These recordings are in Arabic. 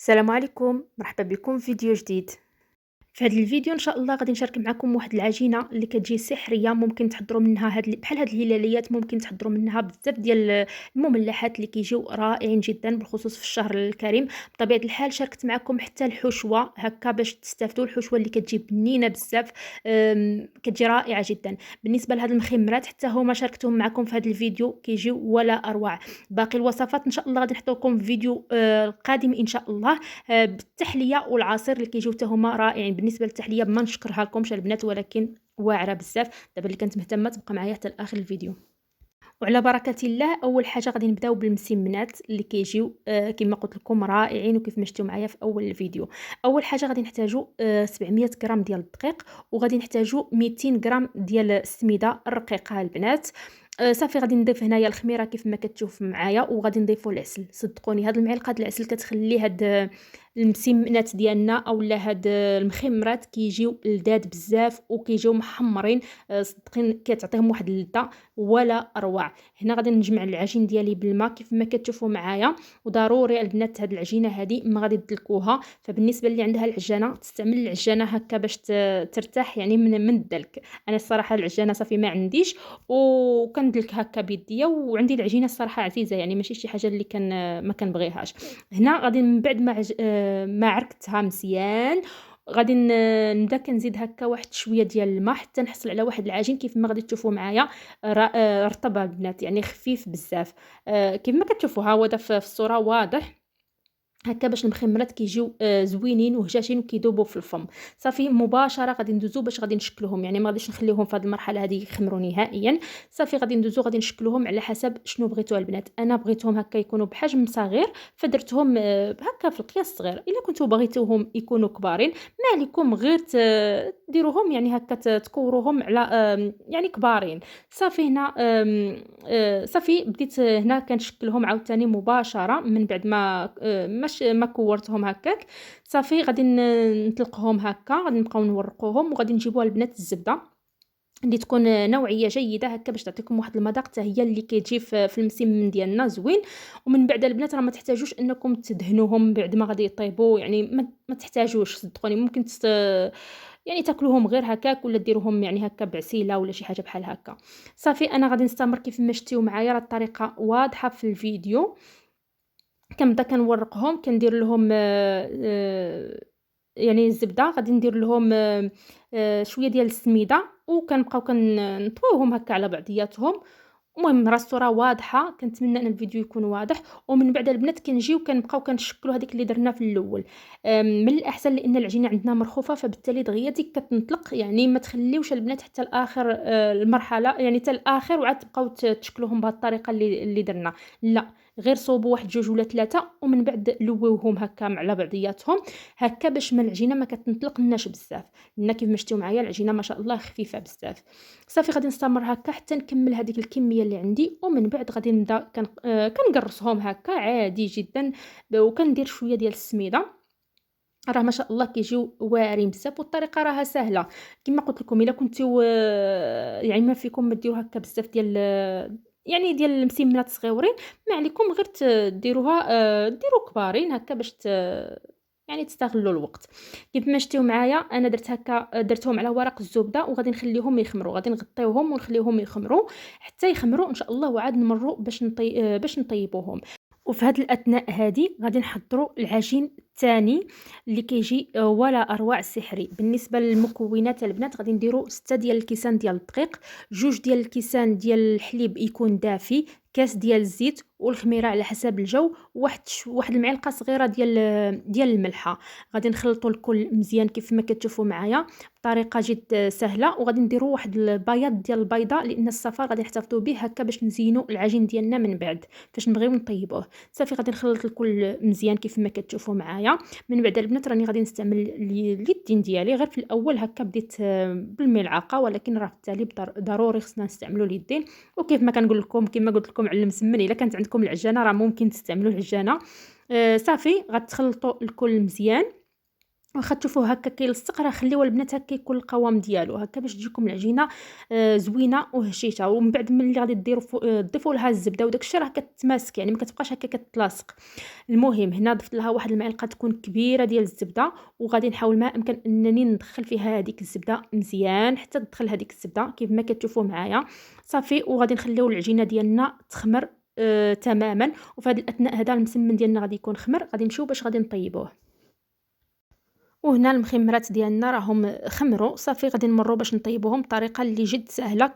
السلام عليكم، مرحبا بكم في فيديو جديد. في هذا الفيديو ان شاء الله غادي نشارك معكم واحد العجينه اللي كتجي سحريه. ممكن تحضروا منها بحال هاد الهلاليات، ممكن تحضروا منها بزاف ديال المملحات اللي كيجيو رائعين جدا، بالخصوص في الشهر الكريم. بطبيعه الحال شاركت معكم حتى الحشوه هكا باش تستافدوا. الحشوه اللي كتجي بنينه بزاف، كتجي رائعه جدا. بالنسبه لهاد المخمرات حتى هما شاركتهم معكم في هذا الفيديو، كيجيو ولا اروع. باقي الوصفات ان شاء الله غادي نحطو لكم في فيديو قادم ان شاء الله، بالتحليه والعصير اللي كيجيو حتى هما رائعين. بالنسبه للتحليه ما نشكرها لكمش البنات، ولكن واعره بزاف. دابا اللي كانت مهتمه تبقى معايا حتى لاخر الفيديو. وعلى بركه الله، اول حاجه غادي نبداو بالمسمنات اللي كيجيو كما قلت لكم رائعين، وكيف ما شفتوا معايا في اول الفيديو. اول حاجه غادي نحتاجوا 700 غرام ديال الدقيق، وغادي نحتاجوا 200 غرام ديال السميده الرقيقه البنات. صافي غادي نضيف هنايا الخميره كيف ما كتشوف معايا، وغادي نضيفوا العسل. صدقوني هاد المعلقه د العسل كتخلي هاد المسمنات ديالنا اولا هاد المخمرات كيجيو لذاذ بزاف وكيجيو محمرين. صدقين كتعطيهم واحد اللذه ولا اروع. هنا غادي نجمع العجين ديالي بالماء كيف ما كتشوفوا معايا. وضروري البنات هاد العجينه هادي ما غادي تدلكوها. فبالنسبه اللي عندها العجانه تستعمل العجانه هكا باش ترتاح يعني من الدلك. انا الصراحه العجانه صافي ما عنديش، وكندلك هكا بيديا. وعندي العجينه الصراحه عزيزه، يعني ماشي شي حاجه اللي كان ما كنبغيهاش. هنا غادي من بعد ما عركتها مزيان، غادي نبدا كنزيد هكا واحد شويه ديال الماء حتى نحصل على واحد العجين كيف ما غادي تشوفوا معايا. رطب البنات، يعني خفيف بزاف. كيف ما كتشوفوا ها هو في الصوره واضح هكا، باش المخمرات كيجيو زوينين وهشاشين وكيذوبوا في الفم. صافي مباشره غادي ندوزو باش غادي نشكلوهم، يعني ما غاديش نخليهم في هذه المرحله هذه يخمروا نهائيا. صافي غادي ندوزو غادي نشكلوهم على حسب شنو بغيتوا البنات. انا بغيتهم هكا يكونوا بحجم صغير، فدرتهم هكا في القياس الصغير. الا كنتو بغيتوهم يكونوا كبارين ما عليكم غير ديروهم يعني هكا تكوروهم على يعني كبارين. صافي هنا صافي بديت هنا كنشكلهم عاوتاني مباشره من بعد ما كورتهم هكاك. صافي غادي نطلقهم هكا، غادي نبقاو نورقوهم، وغادي نجيبوها البنات الزبده اللي تكون نوعيه جيده هكا باش تعطيكم واحد المذاق حتى هي اللي كيجي في المسمن ديالنا زوين. ومن بعد البنات راه ما تحتاجوش انكم تدهنوهم بعد ما غادي يطيبوا، يعني ما تحتاجوش. صدقوني ممكن يعني تاكلوهم غير هكاك، ولا ديروهم يعني هكا بعسيله ولا شي حاجه بحال هكا. صافي انا غادي نستمر كيف ما شفتيو معايا، راه الطريقه واضحه في الفيديو. كنبدا كنورقهم، كندير لهم يعني الزبده، غادي ندير لهم شويه ديال السميده، وكنبقاو نطويوهم هكا على بعضياتهم. المهم راه الصوره واضحه، كنتمنى ان الفيديو يكون واضح. ومن بعد البنات كنجيو كنبقاو كنشكلوا هذيك اللي درنا في الاول. من الاحسن لان العجينه عندنا مرخوفه، فبالتالي دغيا ديك كتنطلق، يعني ما تخليوش البنات حتى الاخر المرحله، يعني حتى الاخر وعاد تبقاو تشكلوهم بهذه الطريقه اللي درنا. لا، غير صوبوا واحد جوج ولا ثلاثه، ومن بعد لووهم هكا على بعضياتهم هكا باش ما العجينه ما كتنطلقناش بزاف. لان كيف ما شفتوا معايا العجينه ما شاء الله خفيفه بزاف. صافي غادي نستمر هكا حتى نكمل هذيك الكميه اللي عندي، ومن بعد غادي نبدا كنقرصهم هكا عادي جدا. وكندير شويه ديال السميده، راه ما شاء الله كيجيو واعرين بزاف. والطريقه راها سهله كما قلت لكم. الا كنتو يعني ما فيكم ما ديروا هكا بزاف يعني ديال المسمنات صغيورين، ما عليكم غير ديروها ديروا كبارين هكا باش يعني تستغلوا الوقت. كيف ما شفتوا معايا انا درت هكا، درتهم على ورق الزبده، وغادي نخليهم يخمروا. غادي نغطيوهم ونخليهم يخمروا حتى يخمروا ان شاء الله، وعاد نمروا باش نطيبوهم. وفي هذه الاثناء هذه غادي نحضروا العجين الثاني اللي كيجي ولا اروع سحري. بالنسبه للمكونات البنات غادي نديروا 6 ديال الكيسان ديال الدقيق، 2 ديال الكيسان ديال الحليب يكون دافي، كاس ديال الزيت والخميره على حسب الجو، واحد المعلقه صغيره ديال الملحه. غادي نخلطوا الكل مزيان كيف ما كتشوفوا معايا بطريقه جد سهله. وغادي نديروا واحد البياض ديال البيضه، لان الصفار غادي نحتفظوا به هكا باش نزينوا العجين ديالنا من بعد فاش نبغيو نطيبوه. صافي غادي نخلط الكل مزيان كيف ما كتشوفوا معايا. من بعد البنات راني غادي نستعمل اليدين ديالي. غير في الاول هكا بديت بالملعقه، ولكن راه في التالي ضروري خصنا نستعملوا اليدين. وكيف ما كنقول لكم كما قلت لكم على المسمن، الا كانت عندكم العجانه راه ممكن تستعملوا العجانه. صافي غتخلطوا الكل مزيان. واخا تشوفوه هكا كيلصق راه خليوه البنات هكا يكون القوام ديالو هكا باش تجيكم العجينه زوينه وهشيشه. ومن بعد ملي غادي ديروا تضيفوا لها الزبده وداك الشيء راه كتماسك يعني ما كتبقاش هكا كتلاصق. المهم هنا ضفت لها واحد المعلقه تكون كبيره ديال الزبده، وغادي نحاول ما امكن انني ندخل فيها هذيك الزبده مزيان حتى تدخل هذيك الزبده كيف ما كتشوفوا معايا. صافي وغادي نخليو العجينه ديالنا تخمر تماما. وفي هذا الاثناء هذا المسمن ديالنا غادي يكون خمر، غادي نمشيو باش غادي نطيبوه. وهنا المخمرات ديالنا راهم خمروا صافي، غادي نمروا باش نطيبوهم بطريقه اللي جد سهله.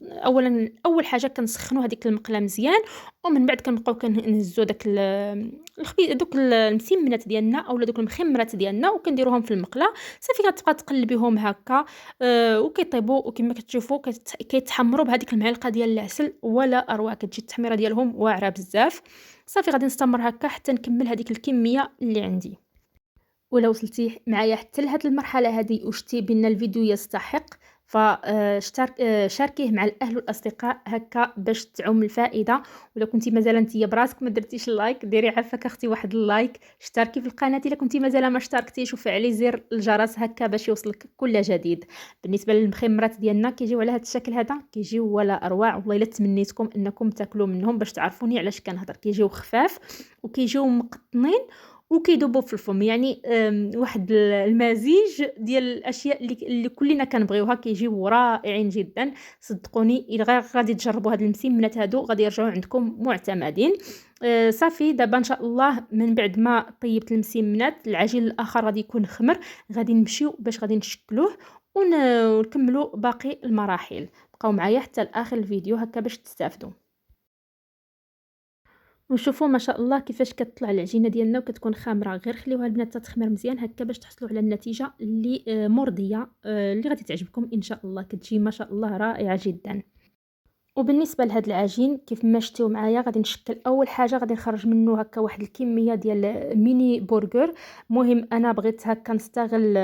اولا اول حاجه كنسخنوا هذيك المقله مزيان، ومن بعد كنبقاو كنهزوا داك دوك المسمنات ديالنا اولا دوك المخمرات ديالنا وكنديروهم في المقله. صافي كتبقى تقلبيهم هكا وكيطيبوا، وكما كتشوفوا كيتحمروا بهذيك المعلقه ديال العسل ولا اروع. كتجي التحميره ديالهم واعره بزاف. صافي غادي نستمر هكا حتى نكمل هذيك الكميه اللي عندي. ولا وصلتي معايا حتى لهاد المرحله هذه وشتي بان الفيديو يستحق، فاشترك شاركيه مع الاهل والاصدقاء هكا باش تعم الفائده. ولا كنتي مازال نتيا براسك ما درتيش اللايك، ديري عافاك اختي واحد اللايك، اشتركي في القناه الا كنتي مازال ما اشتركتيش، وفعلي زر الجرس هكا باش يوصلك كل جديد. بالنسبه للمخمرات ديالنا كيجيو على هذا الشكل هذا، كيجيو ولا اروع. والله الا تمنيتكم انكم تاكلوا منهم باش تعرفوني علاش كنهضر. كيجيو خفاف وكيجيو مقطنين وكيذوبوا في الفم، يعني واحد المزيج ديال الاشياء اللي كلنا كنبغيوها، كيجيو رائعين جدا. صدقوني الا غادي تجربوا هاد المسمنات هادو غادي يرجعوا عندكم معتمدين. صافي دابا ان شاء الله من بعد ما طيبت المسمنات العجين الاخر غادي يكون خمر، غادي نمشيو باش غادي نشكلوه ونكملوا باقي المراحل. بقاو معايا حتى لاخر الفيديو هكا باش تستافدوا. وشوفوا ما شاء الله كيفاش كتطلع العجينه ديالنا وكتكون خامره. غير خليوها البنات تخمر مزيان هكا باش تحصلوا على النتيجه اللي مرضيه، اللي غادي تعجبكم ان شاء الله. كتجي ما شاء الله رائعه جدا. وبالنسبه لهاد العجين كيف ما شفتوا معايا غادي نشكل. اول حاجه غادي نخرج منه هكا واحد الكميه ديال ميني برجر. مهم انا بغيت هكا نستغل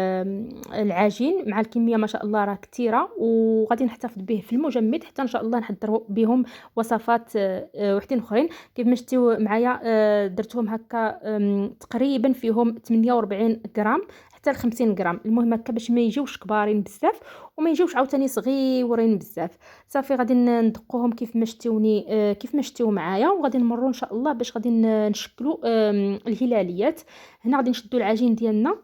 العجين مع الكميه ما شاء الله راه كثيره، وغادي نحتفظ به في المجمد حتى ان شاء الله نحضروا بهم وصفات وحدين اخرين. كيف ما شفتوا معايا درتهم هكا تقريبا فيهم 48 غرام حتى ل 50 غرام. المهم هكا باش ما يجيوش كبارين بزاف وما يجيوش عاوتاني صغيورين بزاف. صافي غادي ندقوهم كيف ما شتيوني كيف ما شتيو معايا، وغادي نمروا ان شاء الله باش غادي نشكلوا الهلاليات. هنا غادي نشدوا العجين ديالنا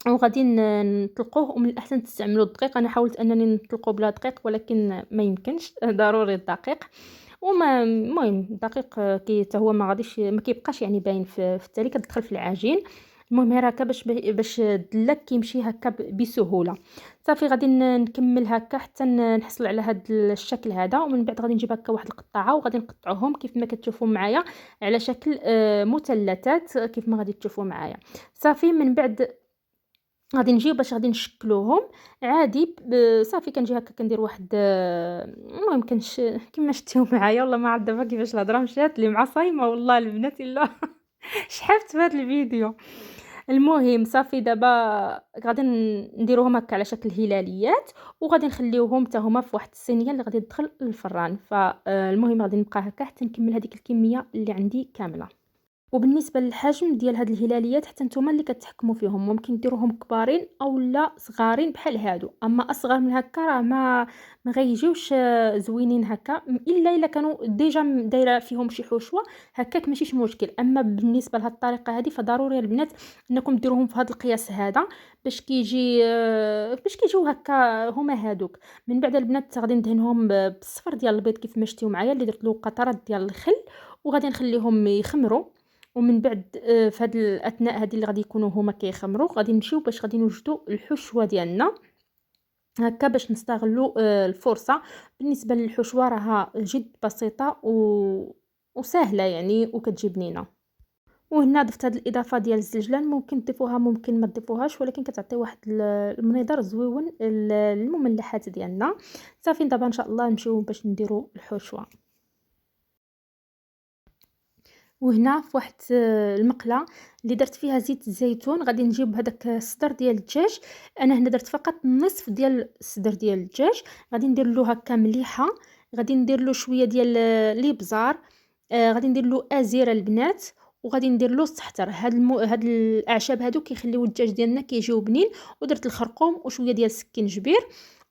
وغادي نطلقوه، ومن الاحسن تستعملوا الدقيق. انا حاولت انني نطلقه بلا دقيق ولكن ما يمكنش ضروري الدقيق. وما المهم الدقيق كي حتى هو ما غاديش ما كيبقاش يعني باين في التالي كتدخل في العجين. المهم غير هكا باش الدلاك كيمشي هكا بسهوله. صافي غادي نكمل هكا حتى نحصل على هذا الشكل هذا، ومن بعد غادي نجيب هكا واحد القطعه وغادي نقطعوهم كيف ما كتشوفوا معايا على شكل مثلثات كيف ما غادي تشوفوا معايا. صافي من بعد غادي نجيو باش غادي نشكلوهم عادي. صافي كنجي هكا كندير واحد المهم كيما شفتوا معايا. والله ما عرفت دابا كيفاش الهضره مشات لي مع صايمه والله البنات الا شحفت في هذا الفيديو. المهم صافي دابا غادي نديروهم هكا على شكل هلاليات، وغادي نخليوهم حتى هما في واحد الصينيه اللي غادي تدخل للفران. فالمهم غادي نبقى هكا حتى نكمل هذيك الكميه اللي عندي كامله. وبالنسبه للحجم ديال هاد الهلاليات حتى نتوما اللي كتحكموا فيهم، ممكن ديروهم كبارين او لا صغارين بحال هادو. اما اصغر من هكا راه ما غيجيوش زوينين هكا، الا كانوا ديجا دايره فيهم شي حشوه هكاك ماشيش مشكل. اما بالنسبه لهاد الطريقه هذه فضروري البنات انكم ديروهم في هذا القياس هذا باش كيجيو هكا هما هادوك. من بعد البنات غادي ندهنهم بالصفر ديال البيض كيف ما شفتوا معايا اللي درت له قطرات ديال الخل، وغادي نخليهم يخمروا. ومن بعد في هاد الاثناء هذه اللي غادي يكونوا هما كيخمروا غادي نمشيو باش غادي نوجدوا الحشوه ديالنا هكا باش نستغلوا الفرصه. بالنسبه للحشوه راها جد بسيطه وسهله يعني وكتجي بنينه. وهنا ضفت هاد الاضافه ديال الزلجلان، ممكن تضيفوها ممكن ما تضيفوهاش، ولكن كتعطي واحد المنظر زويون للمملحات ديالنا. صافي دابا ان شاء الله نمشيو باش نديروا الحشوه. وهنا في واحد المقله اللي درت فيها زيت الزيتون غادي نجيب هذاك الصدر ديال الدجاج. انا هنا درت فقط نصف ديال الصدر ديال الدجاج. غادي ندير له هكا مليحه، غادي ندير له شويه ديال الابزار، غادي ندير له ازيره البنات، وغادي ندير لوز تحتر. هاد الاعشاب هادو كيخليو الدجاج ديالنا كيجيو بنين. ودرت الخرقوم وشويه ديال السكينجبير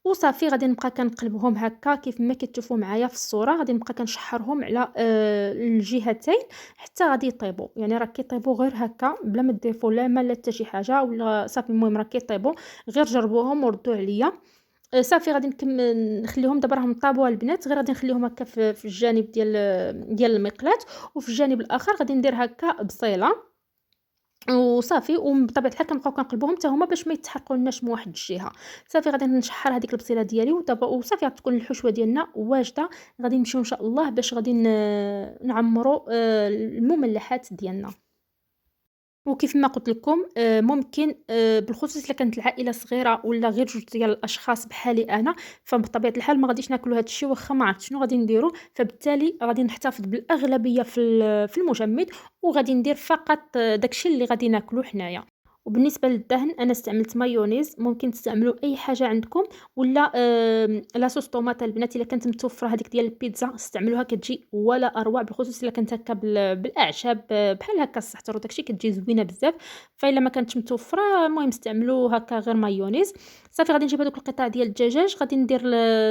وصافي. غادي نبقى كنقلبهم هكا كيف ما كتشوفوا معايا في الصوره. غادي نبقى كنشحرهم على الجهتين حتى غادي يطيبوا. يعني راه كيطيبوا غير هكا بلا ما تضيفوا لا ماء لا حتى شي حاجه ولا صافي. المهم راه كيطيبوا. غير جربوهم وردوا عليا. صافي غادي نخليهم دابا راهم طابوا البنات. غير غادي نخليهم هكا في الجانب ديال المقلاة. وفي الجانب الاخر غادي ندير هكا بصيله وصافي. وبطبيعه الحال كنبقاو كنقلبوهم حتى هما باش ما يتحرقولناش من واحد الجهه. صافي غادي نشحر هذيك البصيله ديالي ودابا وصافي غتكون الحشوه ديالنا واجده. غادي نمشيو ان شاء الله باش غادي نعمروا المملحات ديالنا. وكيف ما قلت لكم ممكن بالخصوص الا كانت العائله صغيره ولا غير جوج ديال الاشخاص بحالي انا. فبطبيعه الحال ما غاديش ناكلوا هذا الشيء واخا ما عرفت شنو غادي نديروا. فبالتالي غادي نحتفظ بالاغلبيه في المجمد. وغادي ندير فقط داك الشيء اللي غادي ناكلوه حنايا. وبالنسبه للدهن انا استعملت مايونيز. ممكن تستعملوا اي حاجه عندكم ولا لاصوص طوماطه البنات الا كانت متوفره هذيك ديال البيتزا استعملوها كتجي ولا اروع. بالخصوص الا كانت هكا بالاعشاب بحال هكا السحتر وداكشي كتجي زوينه بزاف. فالا ما كانتش متوفره المهم استعملوا هكا غير مايونيز. صافي غادي نجيب هذوك القطع ديال الدجاج. غادي ندير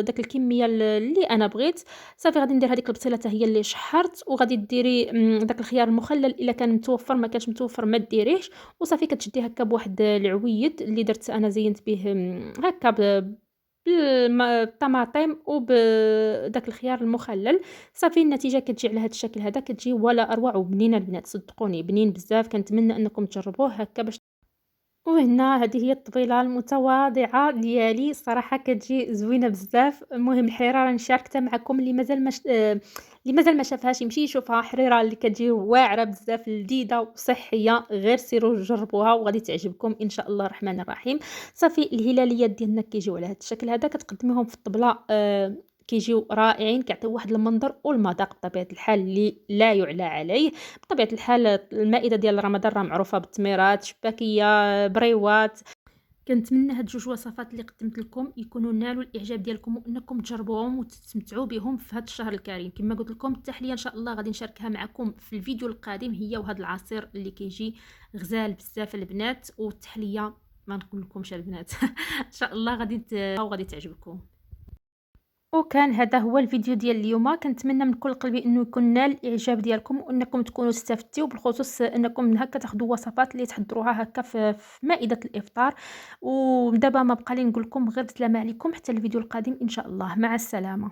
داك الكميه اللي انا بغيت. صافي غادي ندير هذيك البصيله حتى هي اللي شحرت. وغادي ديري داك الخيار المخلل الا كان متوفر. ما كانش متوفر ما ديريهش. وصافي كتشدي هكا بواحد العويد اللي درت انا زينت به هكا بالطماطم وبداك الخيار المخلل. صافي النتيجه كتجي على هذا الشكل هذا. كتجي ولا اروع وبنينه البنات صدقوني بنين بزاف. كنتمنى انكم تجربوه هكا باش. وهنا هذه هي الطبيله المتواضعه ديالي صراحه كتجي زوينه بزاف. المهم الحريره راني شاركتها معكم. اللي مازال ما شافهاش يمشي يشوفها. حريره اللي كتجي واعره بزاف لذيذه وصحيه. غير سيروا جربوها وغادي تعجبكم ان شاء الله الرحمن الرحيم. صافي الهلاليات ديالنا كيجيو على هذا الشكل هذا. كتقدميهم في الطبله كيجيو رائعين. كيعطيو واحد المنظر والمذاق بطبيعه الحال اللي لا يعلى عليه. بطبيعه الحال المائده ديال رمضان راه معروفه بالتميرات شباكيه بريوات. كنتمنى هاد جوج وصفات اللي قدمت لكم يكونوا نالوا الاعجاب ديالكم وانكم تجربوهم وتستمتعوا بهم في هذا الشهر الكريم. كما قلت لكم التحليه ان شاء الله غادي نشاركها معكم في الفيديو القادم هي وهذا العصير اللي كيجي غزال بزاف البنات. والتحليه ما نقول لكمش البنات ان شاء الله غادي تعجبكم. وكان هذا هو الفيديو ديال اليوم. كنتمنى من كل قلبي انه يكون نال الاعجاب ديالكم وانكم تكونوا استفدتوا. بالخصوص انكم من هكا تاخذوا وصفات اللي تحضروها هكا في مائده الافطار. ودابا ما بقى لي نقول لكم غير بسلامه عليكم حتى الفيديو القادم ان شاء الله. مع السلامه.